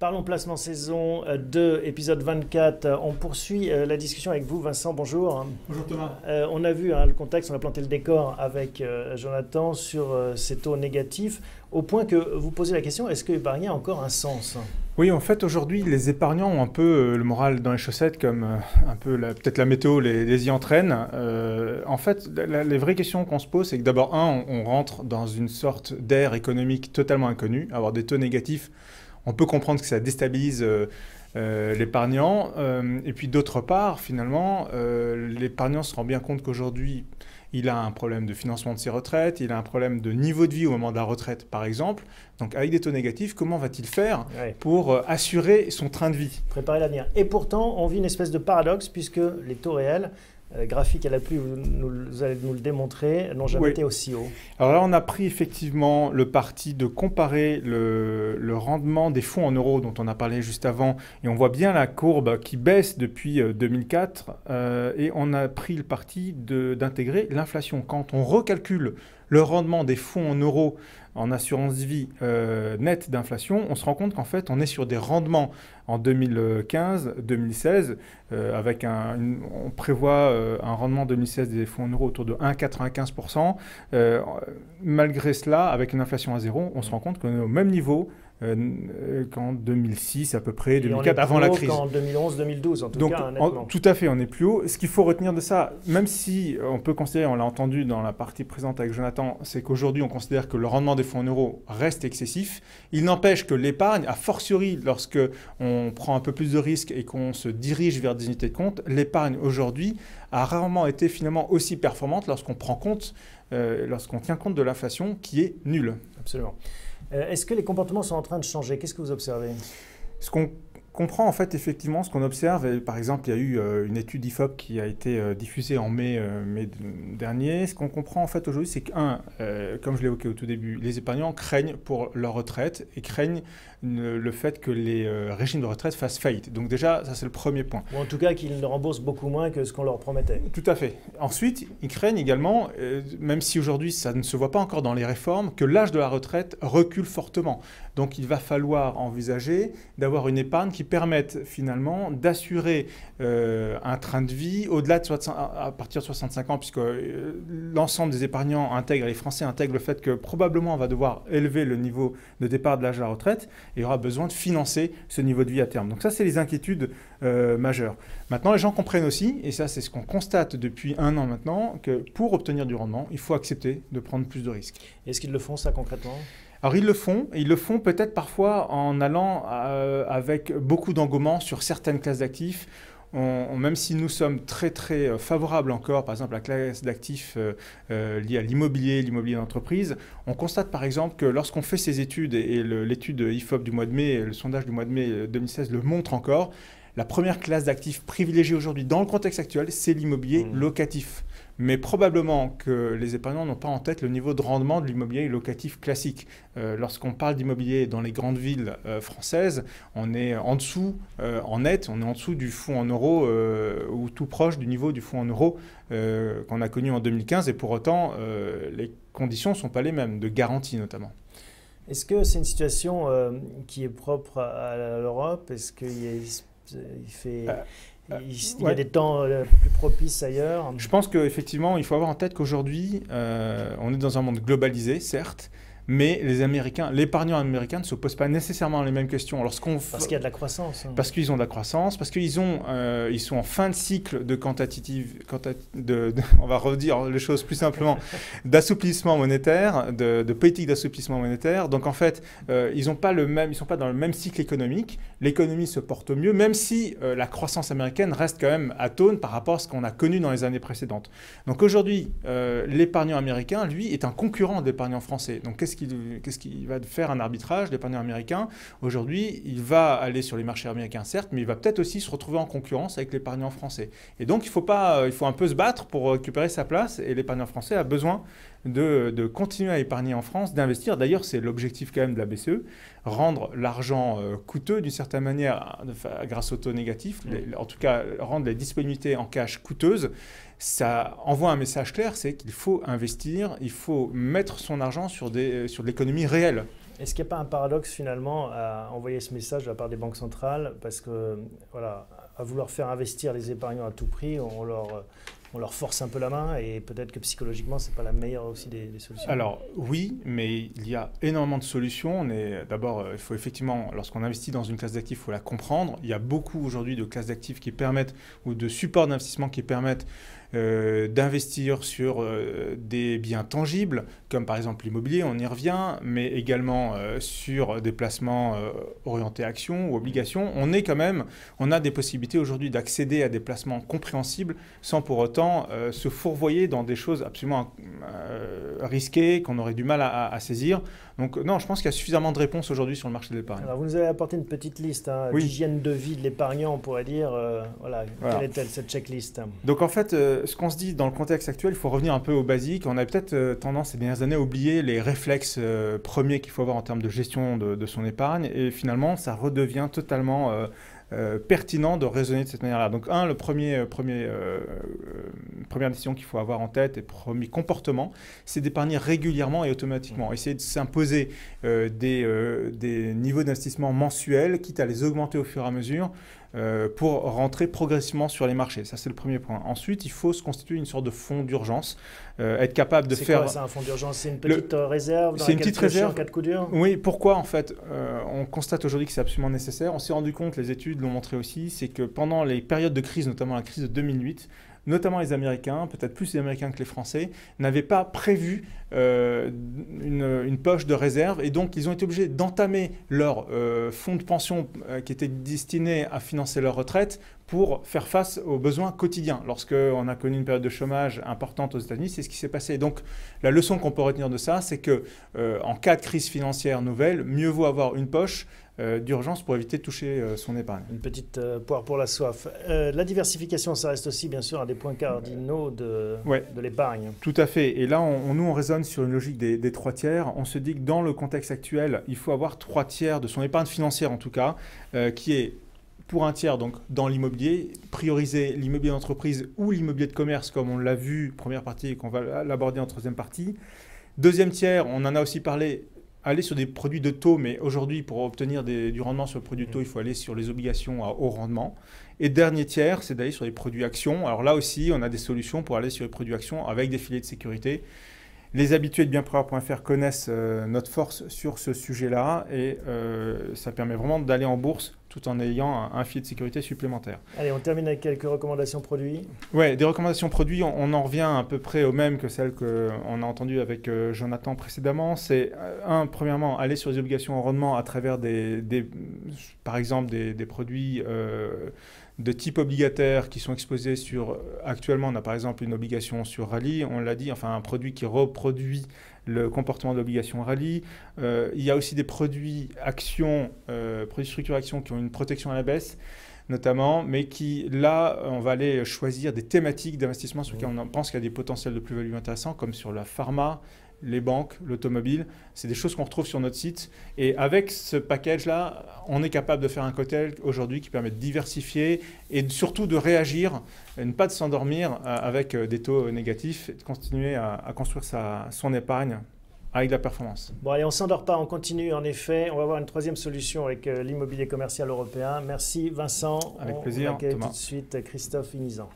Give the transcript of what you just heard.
Parlons placement saison 2, épisode 24. On poursuit la discussion avec vous, Vincent, bonjour. Bonjour Thomas. On a vu le contexte, on a planté le décor avec Jonathan sur ces taux négatifs, au point que vous posez la question, est-ce que épargner a encore un sens? Oui, en fait, aujourd'hui, les épargnants ont un peu le moral dans les chaussettes, comme un peu peut-être la météo les y entraîne. En fait, les vraies questions qu'on se pose, c'est que d'abord, on rentre dans une sorte d'ère économique totalement inconnue. Avoir des taux négatifs, on peut comprendre que ça déstabilise l'épargnant. Et puis d'autre part, finalement, l'épargnant se rend bien compte qu'aujourd'hui, il a un problème de financement de ses retraites, il a un problème de niveau de vie au moment de la retraite, par exemple. Donc, avec des taux négatifs, comment va-t-il faire pour assurer son train de vie? Préparer l'avenir. Et pourtant, on vit une espèce de paradoxe, puisque les taux réels, graphiques à la pluie, vous allez nous le démontrer, n'ont jamais été aussi hauts. Alors là, on a pris effectivement le parti de comparer le rendement des fonds en euros dont on a parlé juste avant, et on voit bien la courbe qui baisse depuis 2004, et on a pris le parti d'intégrer l'inflation. Quand on recalcule le rendement des fonds en euros en assurance vie nette d'inflation, on se rend compte qu'en fait, on est sur des rendements en 2015-2016, on prévoit un rendement en 2016 des fonds en euros autour de 1,95%. Malgré cela, avec une inflation à zéro, on se rend compte qu'on est au même niveau qu'en 2006 à peu près, 2004, avant la crise. En 2011-2012 en tout Donc, cas, nettement. Tout à fait, on est plus haut. Ce qu'il faut retenir de ça, même si on peut considérer, on l'a entendu dans la partie présente avec Jonathan, c'est qu'aujourd'hui on considère que le rendement des fonds en euros reste excessif. Il n'empêche que l'épargne, a fortiori lorsque on prend un peu plus de risques et qu'on se dirige vers des unités de compte, l'épargne aujourd'hui a rarement été finalement aussi performante lorsqu'on tient compte de l'inflation qui est nulle. Absolument. Est-ce que les comportements sont en train de changer? Qu'est-ce que vous observez? Ce qu'on comprend en fait effectivement, ce qu'on observe, et par exemple il y a eu une étude IFOP qui a été diffusée en mai dernier, ce qu'on comprend en fait aujourd'hui c'est comme je l'évoquais au tout début, les épargnants craignent pour leur retraite et craignent le fait que les régimes de retraite fassent faillite. Donc déjà, ça c'est le premier point. Ou en tout cas qu'ils ne remboursent beaucoup moins que ce qu'on leur promettait. Tout à fait. Ensuite, ils craignent également, même si aujourd'hui ça ne se voit pas encore dans les réformes, que l'âge de la retraite recule fortement. Donc il va falloir envisager d'avoir une épargne qui permette finalement d'assurer un train de vie au-delà à partir de 65 ans, puisque l'ensemble des épargnants les Français intègrent le fait que probablement on va devoir élever le niveau de départ de l'âge de la retraite. Et il y aura besoin de financer ce niveau de vie à terme. Donc ça, c'est les inquiétudes majeures. Maintenant, les gens comprennent aussi, et ça c'est ce qu'on constate depuis 1 an maintenant, que pour obtenir du rendement, il faut accepter de prendre plus de risques. Est-ce qu'ils le font ça concrètement ? Alors ils le font peut-être parfois en allant avec beaucoup d'engouement sur certaines classes d'actifs. Même si nous sommes très très favorables encore, par exemple, à la classe d'actifs liée à l'immobilier d'entreprise, on constate par exemple que lorsqu'on fait ces études, et l'étude IFOP du mois de mai, le sondage du mois de mai 2016 le montre encore, la première classe d'actifs privilégiée aujourd'hui dans le contexte actuel, c'est l'immobilier locatif. Mais probablement que les épargnants n'ont pas en tête le niveau de rendement de l'immobilier locatif classique. Lorsqu'on parle d'immobilier dans les grandes villes françaises, on est en dessous, en net, on est en dessous du fonds en euros ou tout proche du niveau du fonds en euros qu'on a connu en 2015. Et pour autant, les conditions ne sont pas les mêmes, de garantie notamment. Est-ce que c'est une situation qui est propre à l'Europe? Est-ce qu'il y a des temps plus propices ailleurs? Je pense qu'effectivement, il faut avoir en tête qu'aujourd'hui, on est dans un monde globalisé, certes, mais l'épargnant américain ne se pose pas nécessairement les mêmes questions. Parce qu'il y a de la croissance. Parce qu'ils ont de la croissance, parce qu'ils sont en fin de cycle de on va redire les choses plus simplement, d'assouplissement monétaire, de politique d'assouplissement monétaire. Donc en fait, ils sont pas dans le même cycle économique. L'économie se porte mieux, même si la croissance américaine reste quand même atone par rapport à ce qu'on a connu dans les années précédentes. Donc aujourd'hui, l'épargnant américain, lui, est un concurrent de l'épargnant français. Donc qu'est-ce qu'il va faire un arbitrage, l'épargnant américain? Aujourd'hui, il va aller sur les marchés américains, certes, mais il va peut-être aussi se retrouver en concurrence avec l'épargnant français. Et donc, il faut un peu se battre pour récupérer sa place. Et l'épargnant français a besoin de continuer à épargner en France, d'investir. D'ailleurs, c'est l'objectif quand même de la BCE, rendre l'argent coûteux d'une certaine manière grâce aux taux négatifs, en tout cas rendre les disponibilités en cash coûteuses. Ça envoie un message clair, c'est qu'il faut investir, il faut mettre son argent sur de l'économie réelle. Est-ce qu'il n'y a pas un paradoxe finalement à envoyer ce message de la part des banques centrales? Parce que, voilà, à vouloir faire investir les épargnants à tout prix, on leur force un peu la main et peut-être que psychologiquement, ce n'est pas la meilleure aussi des solutions. Alors oui, mais il y a énormément de solutions. D'abord, il faut effectivement, lorsqu'on investit dans une classe d'actifs, il faut la comprendre. Il y a beaucoup aujourd'hui de classes d'actifs qui permettent, ou de supports d'investissement qui permettent d'investir sur des biens tangibles, comme par exemple l'immobilier, on y revient, mais également sur des placements orientés actions ou obligations. On a des possibilités aujourd'hui d'accéder à des placements compréhensibles sans pour autant se fourvoyer dans des choses absolument risquées qu'on aurait du mal à saisir. Donc non, je pense qu'il y a suffisamment de réponses aujourd'hui sur le marché de l'épargne. Alors vous nous avez apporté une petite liste d'hygiène de vie de l'épargnant, on pourrait dire. Voilà. Quelle est-elle cette checklist? Donc en fait, ce qu'on se dit dans le contexte actuel, il faut revenir un peu aux basiques. On a peut-être tendance ces dernières années à oublier les réflexes premiers qu'il faut avoir en termes de gestion de son épargne. Et finalement, ça redevient totalement pertinent de raisonner de cette manière-là. Donc première décision qu'il faut avoir en tête et premier comportement, c'est d'épargner régulièrement et automatiquement. Essayer de s'imposer des niveaux d'investissement mensuels, quitte à les augmenter au fur et à mesure, pour rentrer progressivement sur les marchés. Ça, c'est le premier point. Ensuite, il faut se constituer une sorte de fonds d'urgence, être capable de faire... C'est quoi ça, un fonds d'urgence? C'est une petite réserve dans laquelle une petite réserve en cas de coup dur? Oui, pourquoi en fait on constate aujourd'hui que c'est absolument nécessaire. On s'est rendu compte, les études l'ont montré aussi, c'est que pendant les périodes de crise, notamment la crise de 2008, notamment les Américains, peut-être plus les Américains que les Français, n'avaient pas prévu une poche de réserve et donc ils ont été obligés d'entamer leur fonds de pension qui était destiné à financer leur retraite pour faire face aux besoins quotidiens. Lorsqu'on a connu une période de chômage importante aux États-Unis, c'est ce qui s'est passé. Donc la leçon qu'on peut retenir de ça, c'est que en cas de crise financière nouvelle, mieux vaut avoir une poche d'urgence pour éviter de toucher son épargne. Une petite poire pour la soif. La diversification, ça reste aussi bien sûr un des points cardinaux de l'épargne. Tout à fait. Et là, nous, on raisonne sur une logique des 3 tiers. On se dit que dans le contexte actuel, il faut avoir 3 tiers de son épargne financière, en tout cas, qui est pour un tiers donc, dans l'immobilier, prioriser l'immobilier d'entreprise ou l'immobilier de commerce, comme on l'a vu, première partie, et qu'on va l'aborder en troisième partie. Deuxième tiers, on en a aussi parlé, aller sur des produits de taux, mais aujourd'hui, pour obtenir du rendement sur le produit de taux, il faut aller sur les obligations à haut rendement. Et dernier tiers, c'est d'aller sur les produits actions. Alors là aussi, on a des solutions pour aller sur les produits actions avec des filets de sécurité. Les habitués de bienprévoir.fr connaissent notre force sur ce sujet-là et ça permet vraiment d'aller en bourse tout en ayant un filet de sécurité supplémentaire. Allez, on termine avec quelques recommandations produits. Oui, des recommandations produits, on en revient à peu près au même que celles qu'on a entendues avec Jonathan précédemment. C'est, premièrement, aller sur les obligations en rendement à travers par exemple des produits de type obligataire qui sont exposés actuellement, on a par exemple une obligation sur Rallye, on l'a dit, enfin un produit qui reproduit le comportement de l'obligation Rallye. Il y a aussi des produits actions, produits structure actions qui ont une protection à la baisse, notamment, mais qui, là, on va aller choisir des thématiques d'investissement sur lesquelles on pense qu'il y a des potentiels de plus-value intéressants, comme sur la pharma, les banques, l'automobile. C'est des choses qu'on retrouve sur notre site. Et avec ce package-là, on est capable de faire un cocktail aujourd'hui qui permet de diversifier et surtout de réagir, et ne pas de s'endormir avec des taux négatifs et de continuer à construire son épargne avec de la performance. Bon, allez, on ne s'endort pas, on continue en effet. On va voir une troisième solution avec l'immobilier commercial européen. Merci Vincent. Avec plaisir, On accueille Thomas. tout de suite Christophe Inizan.